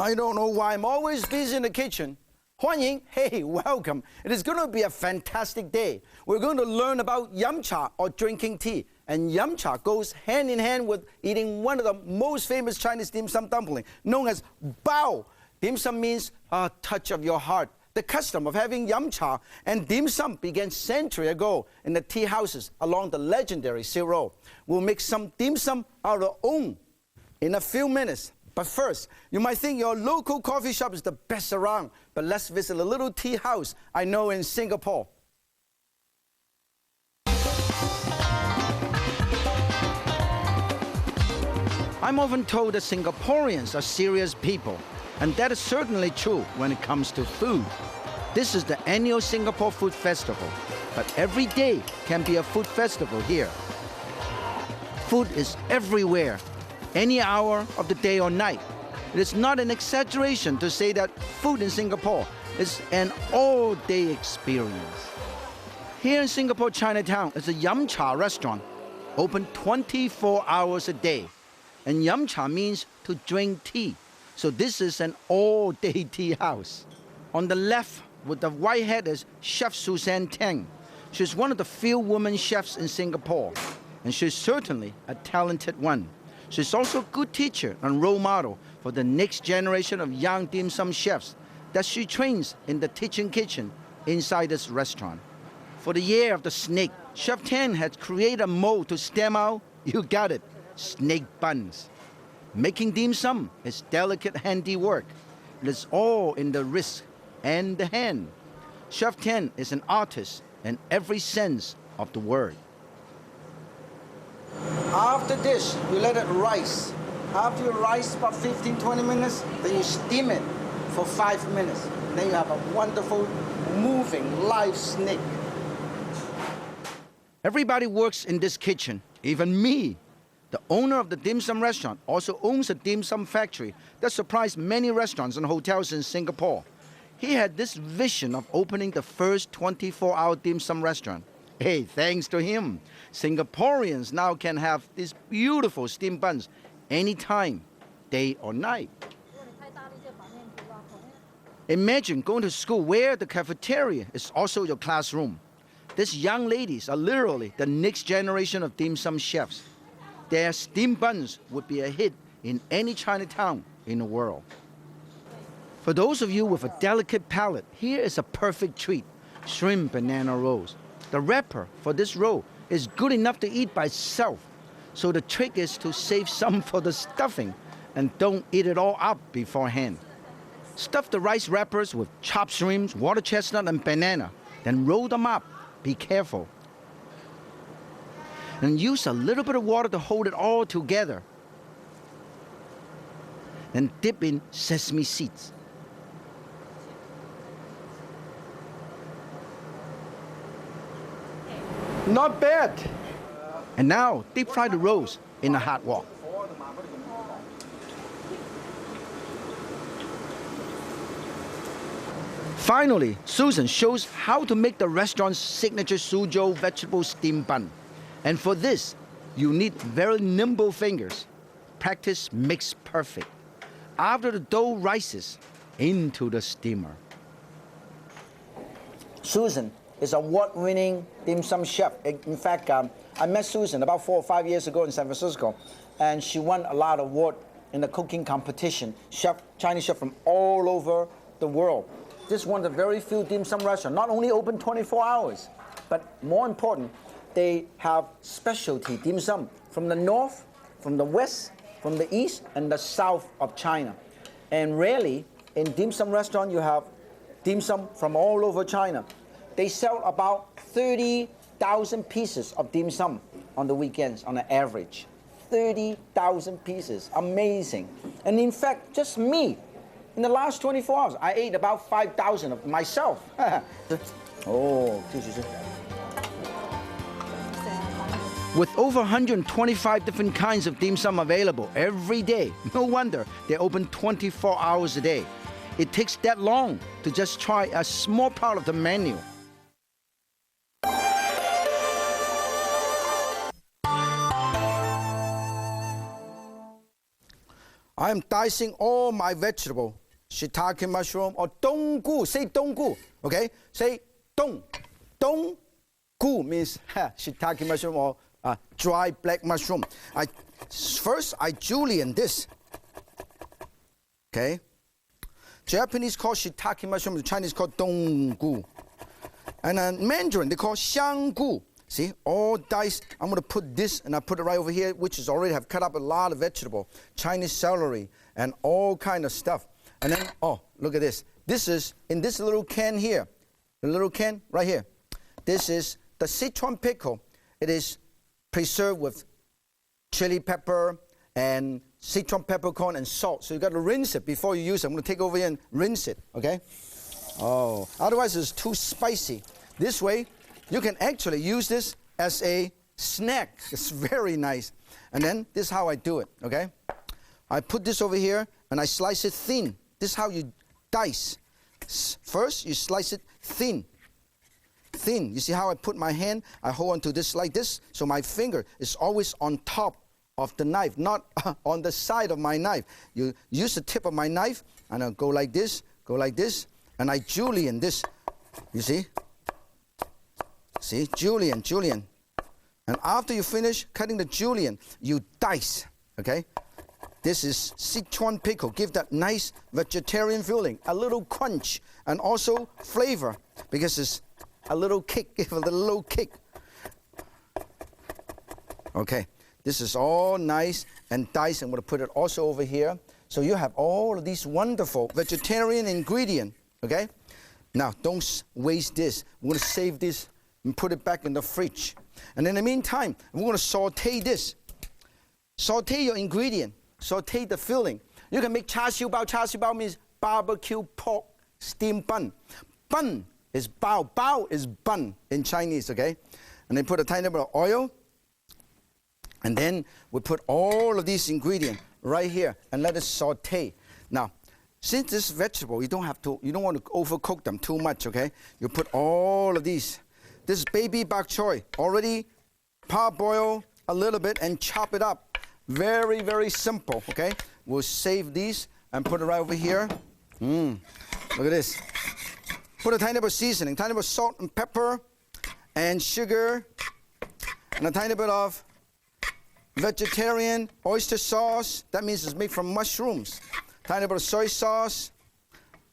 I don't know why I'm always busy in the kitchen. 欢迎, hey, welcome. It is going to be a fantastic day. We're going to learn about yum cha or drinking tea. And yum cha goes hand in hand with eating one of the most famous Chinese dim sum dumpling, known as bao. Dim sum means a touch of your heart. The custom of having yum cha and dim sum began centuries ago in the tea houses along the legendary Silk Road. We'll make some dim sum out of own in a few minutes. But first, you might think your local coffee shop is the best around, but let's visit a little tea house I know in Singapore. I'm often told that Singaporeans are serious people, and that is certainly true when it comes to food. This is the annual Singapore Food Festival, but every day can be a food festival here. Food is everywhere, any hour of the day or night. It is not an exaggeration to say that food in Singapore is an all-day experience. Here in Singapore, Chinatown is a yum cha restaurant, open 24 hours a day. And yum cha means to drink tea. So this is an all-day tea house. On the left with the white head is Chef Suzanne Tang. She's one of the few women chefs in Singapore, and she's certainly a talented one. She's also a good teacher and role model for the next generation of young dim sum chefs that she trains in the teaching kitchen inside this restaurant. For the year of the snake, Chef Tang has created a mold to stamp out, you got it, snake buns. Making dim sum is delicate handiwork. It is all in the wrist and the hand. Chef Tang is an artist in every sense of the word. After this, you let it rise. After you rise about 15-20 minutes, then you steam it for 5 minutes. Then you have a wonderful, moving, live snake. Everybody works in this kitchen, even me. The owner of the dim sum restaurant also owns a dim sum factory that supplies many restaurants and hotels in Singapore. He had this vision of opening the first 24-hour dim sum restaurant. Hey, thanks to him, Singaporeans now can have these beautiful steamed buns anytime, day or night. Imagine going to school where the cafeteria is also your classroom. These young ladies are literally the next generation of dim sum chefs. Their steamed buns would be a hit in any Chinatown in the world. For those of you with a delicate palate, here is a perfect treat, shrimp banana rolls. The wrapper for this roll is good enough to eat by itself, so the trick is to save some for the stuffing and don't eat it all up beforehand. Stuff the rice wrappers with chopped shrimps, water chestnut, and banana, then roll them up. Be careful. And use a little bit of water to hold it all together. Then dip in sesame seeds. Not bad. And now deep fry the rolls in a hot wok. Finally, Susan shows how to make the restaurant's signature suzhou vegetable steamed bun. And for this, you need very nimble fingers. Practice makes perfect. After the dough rises, into the steamer. Susan is an award-winning dim sum chef. In fact, I met Susan about 4 or 5 years ago in San Francisco, and she won a lot of awards in the cooking competition. Chinese chef from all over the world. This is one of the very few dim sum restaurants, not only open 24 hours, but more important, they have specialty dim sum from the north, from the west, from the east, and the south of China. And rarely in dim sum restaurant you have dim sum from all over China. They sell about 30,000 pieces of dim sum on the weekends on an average. 30,000 pieces, amazing. And in fact, just me, in the last 24 hours, I ate about 5,000 of myself. Oh, with over 125 different kinds of dim sum available every day, no wonder they open 24 hours a day. It takes that long to just try a small part of the menu. I'm dicing all my vegetable. Shiitake mushroom or donggu. Say donggu, okay? Say dong. Donggu means shiitake mushroom or dry black mushroom. First, I julienne this, okay? Japanese call shiitake mushroom, the Chinese call donggu. And in Mandarin, they call xianggu. See, all diced. I'm going to put this, and I put it right over here, which is already have cut up a lot of vegetable, Chinese celery, and all kind of stuff. And then, oh, look at this. This is in this little can here, the little can right here. This is the Sichuan pickle. It is preserved with chili pepper and Sichuan peppercorn and salt. So you got to rinse it before you use it. I'm going to take over here and rinse it, okay? Oh, otherwise it's too spicy. This way, you can actually use this as a snack. It's very nice. And then this is how I do it, okay? I put this over here and I slice it thin. This is how you dice. First, you slice it thin. Thin. You see how I put my hand? I hold onto this like this, so my finger is always on top of the knife, not on the side of my knife. You use the tip of my knife, and I'll go like this, and I julienne this. You see? See? Julienne. And after you finish cutting the julienne, you dice, okay? This is Sichuan pickle. Give that nice vegetarian feeling, a little crunch, and also flavor, because it's a little kick, give it a little kick. Okay, this is all nice and diced. I'm going to put it also over here. So you have all of these wonderful vegetarian ingredients, okay? Now, don't waste this. We're going to save this and put it back in the fridge. And in the meantime, we're going to saute this. Saute your ingredient. Saute the filling. You can make char siu bao. Char siu bao means barbecue pork steamed bun. Bun is bao. Bao is bun in Chinese, okay? And then put a tiny bit of oil. And then we put all of these ingredients right here and let it saute. Now, since this vegetable, you don't want to overcook them too much, okay? You put all of these. This is baby bok choy, already parboil a little bit and chop it up. Very, very simple, okay? We'll save these and put it right over here. Look at this. Put a tiny bit of seasoning, tiny bit of salt and pepper and sugar and a tiny bit of vegetarian oyster sauce. That means it's made from mushrooms. Tiny bit of soy sauce.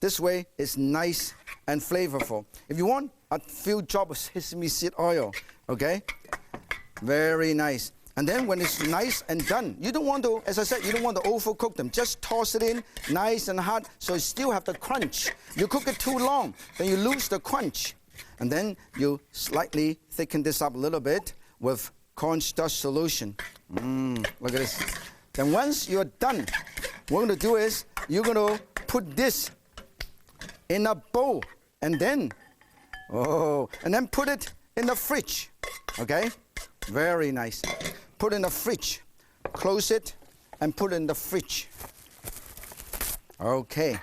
This way it's nice and flavorful. If you want, a few drops of sesame seed oil, okay? Very nice. And then when it's nice and done, you don't want to, as I said, you don't want to overcook them. Just toss it in nice and hot so you still have the crunch. You cook it too long, then you lose the crunch. And then you slightly thicken this up a little bit with cornstarch solution. Look at this. Then once you're done, what we're going to do is you're going to put this in a bowl and then put it in the fridge, okay? Very nice. Put in the fridge. Close it and put it in the fridge. Okay.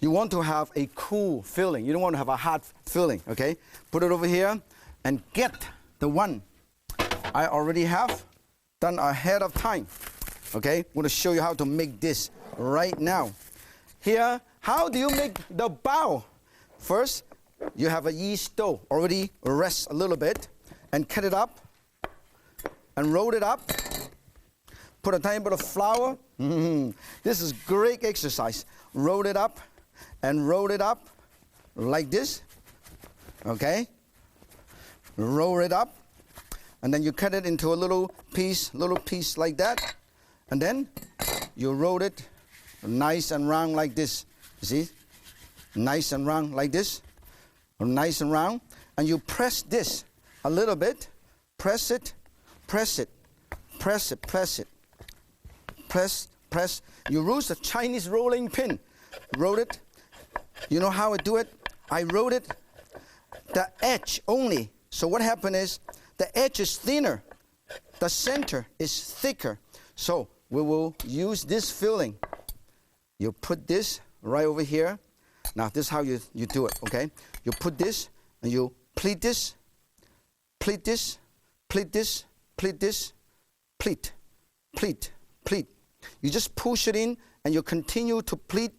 You want to have a cool feeling. You don't want to have a hot feeling, okay? Put it over here and get the one I already have done ahead of time, okay? I'm going to show you how to make this right now. Here, how do you make the bao? First, you have a yeast dough already rest a little bit and cut it up and roll it up. Put a tiny bit of flour. This is great exercise. Roll it up and roll it up like this, okay? Roll it up and then you cut it into a little piece like that, and then you roll it nice and round like this. You see? Nice and round like this. Nice and round. And you press this a little bit. Press it. Press it. Press it. Press it. Press. Press. You use the Chinese rolling pin. Roll it. You know how I do it? I roll it the edge only. So what happened is the edge is thinner. The center is thicker. So we will use this filling. You put this right over here. Now, this is how you do it, okay? You put this, and you pleat this, pleat this, pleat this, pleat this, pleat, pleat, pleat. You just push it in, and you continue to pleat,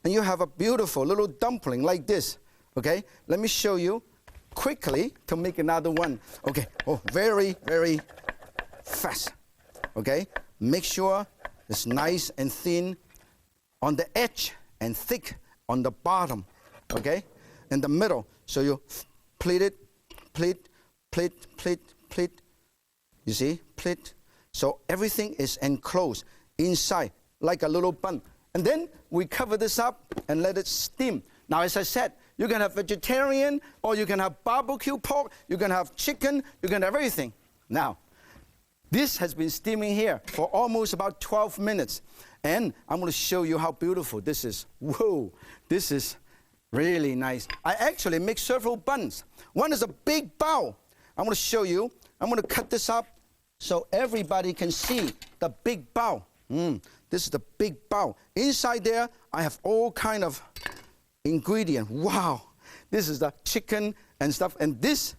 and you have a beautiful little dumpling like this. Okay, let me show you quickly to make another one. Okay, oh, very, very fast. Okay, make sure it's nice and thin on the edge and thick on the bottom. Okay, in the middle. So you pleat it, pleat. You see, pleat. So everything is enclosed inside like a little bun. And then we cover this up and let it steam. Now, as I said, you can have vegetarian, or you can have barbecue pork, you can have chicken, you can have everything. Now, this has been steaming here for almost about 12 minutes. And I'm going to show you how beautiful this is. Whoa, this is really nice. I actually make several buns. One is a big bowl. I'm going to show you. I'm going to cut this up so everybody can see the big bowl. This is the big bowl. Inside there, I have all kind of ingredient. Wow. This is the chicken and stuff. And this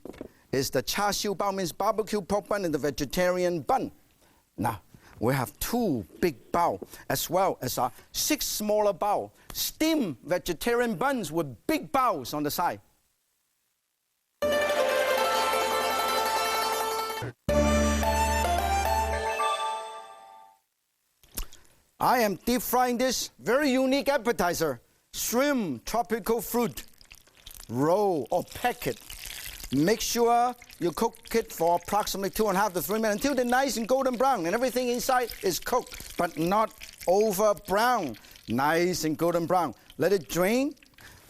is the char siu bao, means barbecue pork bun, and the vegetarian bun. Now, we have 2 big bao, as well as 6 smaller bao. Steamed vegetarian buns with big baos on the side. I am deep frying this very unique appetizer, shrimp tropical fruit, roll or packet. Make sure you cook it for approximately 2.5 to 3 minutes until they're nice and golden brown and everything inside is cooked, but not over brown. Nice and golden brown. Let it drain.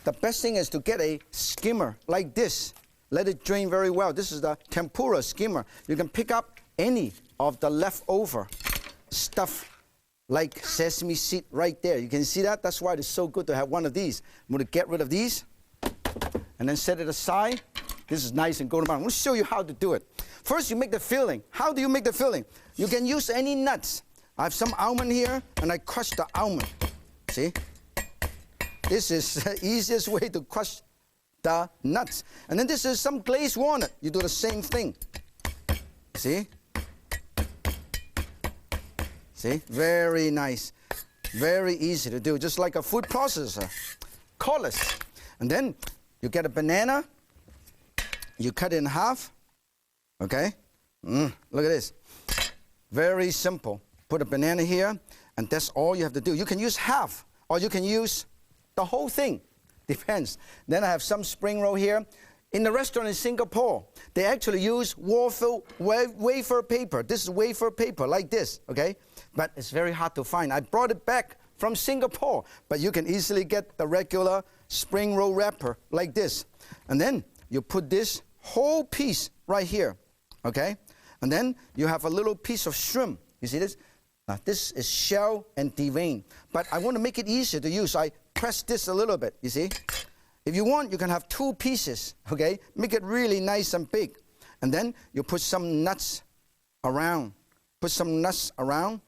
The best thing is to get a skimmer like this. Let it drain very well. This is the tempura skimmer. You can pick up any of the leftover stuff like sesame seed right there. You can see that? That's why it's so good to have one of these. I'm going to get rid of these and then set it aside. This is nice and golden brown. I'm going to show you how to do it. First, you make the filling. How do you make the filling? You can use any nuts. I have some almond here, and I crush the almond. See? This is the easiest way to crush the nuts. And then this is some glazed walnut. You do the same thing. See? See? Very nice. Very easy to do, just like a food processor. Cordless. And then you get a banana. You cut it in half. Okay? Look at this. Very simple. Put a banana here, and that's all you have to do. You can use half, or you can use the whole thing. Depends. Then I have some spring roll here. In the restaurant in Singapore, they actually use wafer paper. This is wafer paper like this, okay? But it's very hard to find. I brought it back from Singapore, but you can easily get the regular spring roll wrapper like this. And then you put this whole piece right here, okay? And then you have a little piece of shrimp. You see this? Now, this is shell and devein. But I want to make it easier to use. I press this a little bit, you see? If you want, you can have 2 pieces, okay? Make it really nice and big. And then you put some nuts around. Put some nuts around.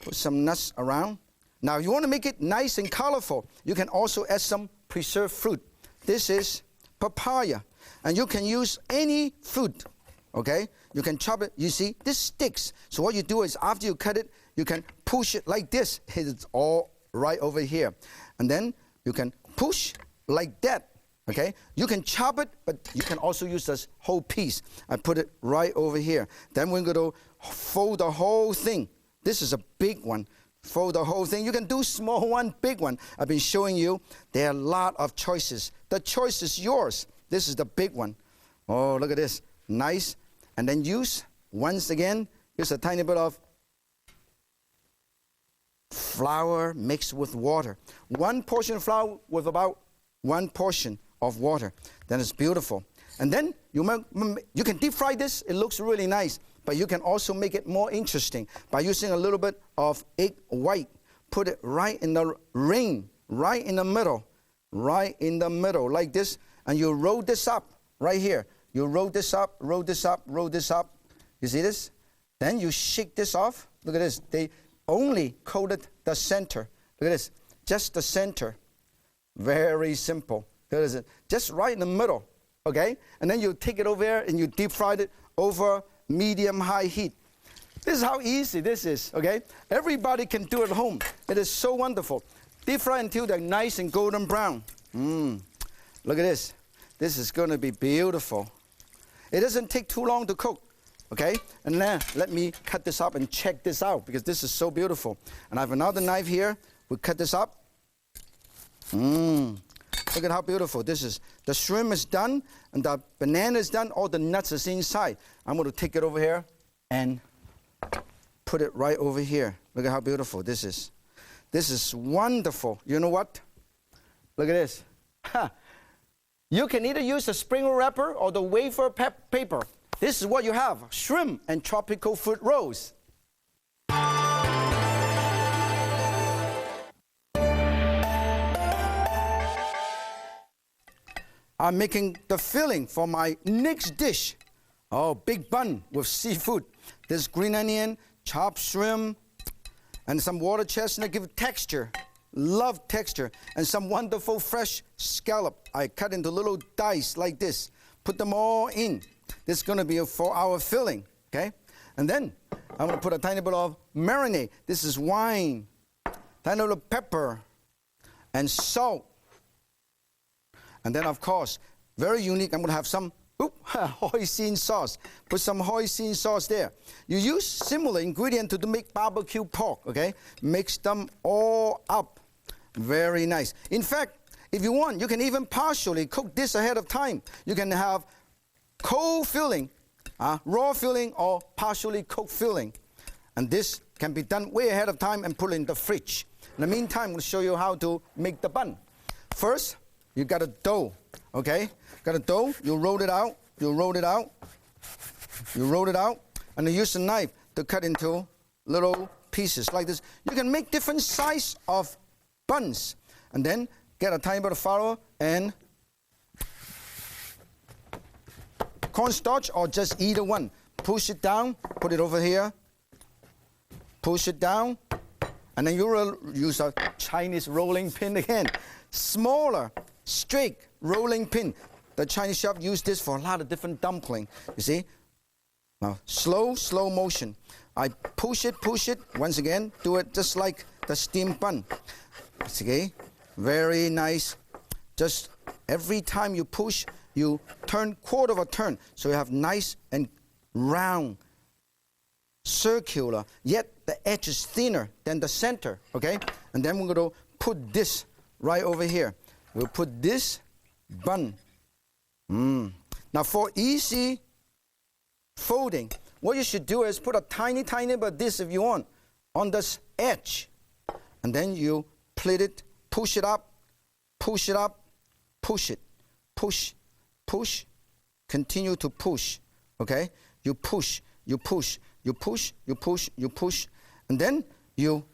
Put some nuts around. Now, if you want to make it nice and colorful, you can also add some preserved fruit. This is papaya. And you can use any fruit, okay? You can chop it. You see, this sticks. So what you do is after you cut it, you can push it like this. It's all right over here. And then you can push like that, okay? You can chop it, but you can also use this whole piece. I put it right over here. Then we're going to fold the whole thing. This is a big one. Fold the whole thing. You can do small one, big one. I've been showing you there are a lot of choices. The choice is yours. This is the big one. Oh, look at this. Nice. And then use, once again, use a tiny bit of flour mixed with water. 1 portion of flour with about 1 portion of water. Then it's beautiful. And then you can deep fry this. It looks really nice. But you can also make it more interesting by using a little bit of egg white. Put it right in the ring, right in the middle, like this. And you roll this up right here. You roll this up, roll this up, roll this up. You see this? Then you shake this off. Look at this. They only coated the center. Look at this. Just the center. Very simple. There is it. Just right in the middle. Okay? And then you take it over there and you deep fry it over medium-high heat. This is how easy this is, okay? Everybody can do it at home. It is so wonderful. Deep fry until they're nice and golden brown. Look at this. This is going to be beautiful. It doesn't take too long to cook, okay? And now let me cut this up and check this out because this is so beautiful. And I have another knife here. We'll cut this up. Look at how beautiful this is. The shrimp is done and the banana is done. All the nuts is inside. I'm going to take it over here and put it right over here. Look at how beautiful this is. This is wonderful. You know what? Look at this. You can either use a spring roll wrapper or the wafer paper. This is what you have, shrimp and tropical fruit rolls. I'm making the filling for my next dish. Oh, big bun with seafood. There's green onion, chopped shrimp, and some water chestnut give texture. Love texture. And some wonderful fresh scallop. I cut into little dice like this. Put them all in. This is going to be a 4-hour filling, okay? And then I'm going to put a tiny bit of marinade. This is wine, tiny little pepper, and salt. And then, of course, very unique, I'm going to have some hoisin sauce. Put some hoisin sauce there. You use similar ingredient to make barbecue pork, okay? Mix them all up. Very nice. In fact, if you want, you can even partially cook this ahead of time. You can have cold filling, raw filling, or partially cooked filling. And this can be done way ahead of time and put in the fridge. In the meantime, I'm going to show you how to make the bun. First, you got a dough, okay? Got a dough, you roll it out, you roll it out, you roll it out, and you use a knife to cut into little pieces like this. You can make different size of buns, and then get a tiny bit of flour and cornstarch, or just either one. Push it down, put it over here, push it down, and then you will use a Chinese rolling pin again. Smaller, straight rolling pin. The Chinese chef use this for a lot of different dumpling. You see? Now, slow motion. I push it. Once again, do it just like the steamed bun. Okay? Very nice. Just every time you push, you turn quarter of a turn. So you have nice and round, circular, yet the edge is thinner than the center. Okay? And then we're going to put this right over here. We'll put this bun. Now for easy folding, what you should do is put a tiny bit of this if you want on this edge. And then you plait it, push it up, push it, push, continue to push, okay? You push, and then you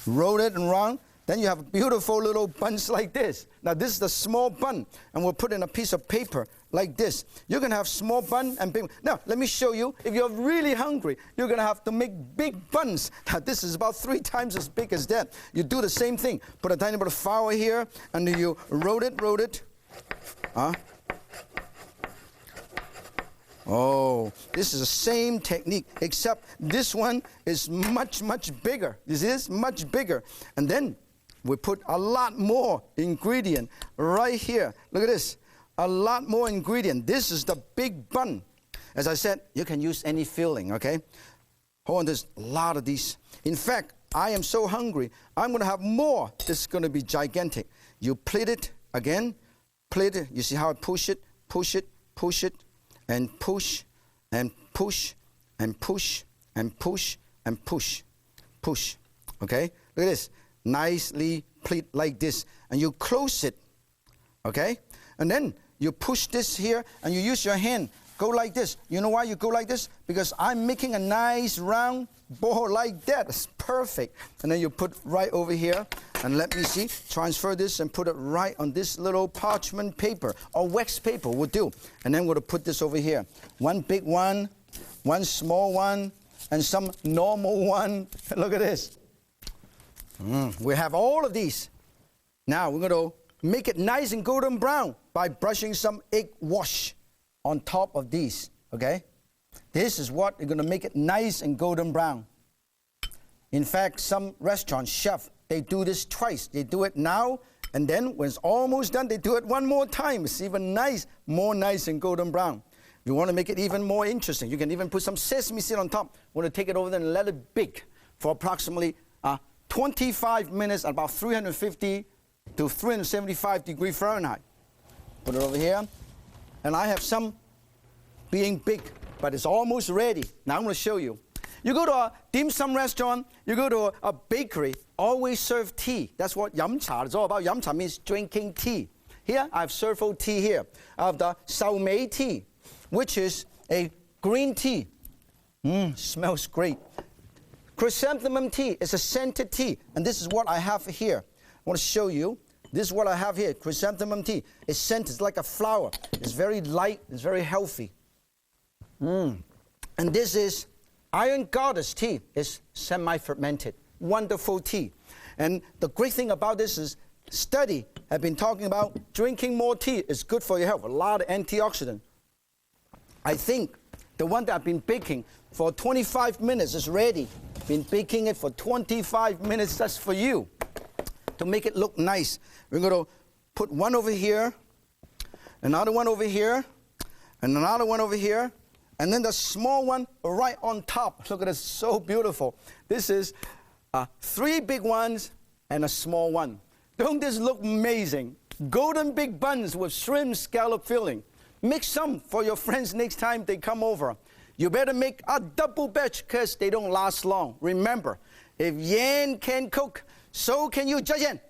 roll it around. Then you have beautiful little buns like this. Now this is the small bun, and we'll put in a piece of paper like this. You can have small bun and big. Now let me show you. If you're really hungry, you're gonna have to make big buns. Now this is about 3 times as big as that. You do the same thing. Put a tiny bit of flour here, and then you roll it. Oh, this is the same technique, except this one is much bigger. This is much bigger, and then we put a lot more ingredient right here. Look at this. A lot more ingredient. This is the big bun. As I said, you can use any filling, okay? Hold on, there's a lot of these. In fact, I am so hungry. I'm going to have more. This is going to be gigantic. You plait it again. Plait it. You see how I push it, and push, and push, and push, and push, and push. Push. Okay? Look at this. Nicely plait like this. And you close it. Okay? And then you push this here, and you use your hand. Go like this. You know why you go like this? Because I'm making a nice round ball like that. It's perfect. And then you put right over here. And let me see. Transfer this and put it right on this little parchment paper. Or wax paper will do. And then we're going to put this over here. One big one. One small one. And some normal one. Look at this. We have all of these. Now we're going to make it nice and golden brown by brushing some egg wash on top of these, okay? This is what you're going to make it nice and golden brown. In fact, some restaurant chef, they do this twice. They do it now, and then when it's almost done, they do it one more time. It's even nice, more nice and golden brown. If you want to make it even more interesting, you can even put some sesame seed on top. Want to take it over there and let it bake for approximately 25 minutes at about 350 to 375 degrees Fahrenheit. Put it over here. And I have some being baked, but it's almost ready. Now I'm going to show you. You go to a dim sum restaurant, you go to a bakery, always serve tea. That's what 飲茶 is all about. 飲茶 means drinking tea. Here, I have servo tea here. I have the 壽眉 tea, which is a green tea. Smells great. Chrysanthemum tea is a scented tea, and this is what I have here. I want to show you. This is what I have here, chrysanthemum tea. It's scented, it's like a flower. It's very light, it's very healthy. And this is Iron Goddess tea. It's semi-fermented. Wonderful tea. And the great thing about this is study have been talking about drinking more tea is good for your health. A lot of antioxidant. I think the one that I've been baking for 25 minutes is ready. Been baking it for 25 minutes. That's for you. To make it look nice. We're going to put one over here, another one over here, and another one over here, and then the small one right on top. Look at this, so beautiful. This is 3 big ones and a small one. Don't this look amazing? Golden big buns with shrimp scallop filling. Make some for your friends next time they come over. You better make a double batch because they don't last long. Remember, if Yan can cook, so can you, 再见。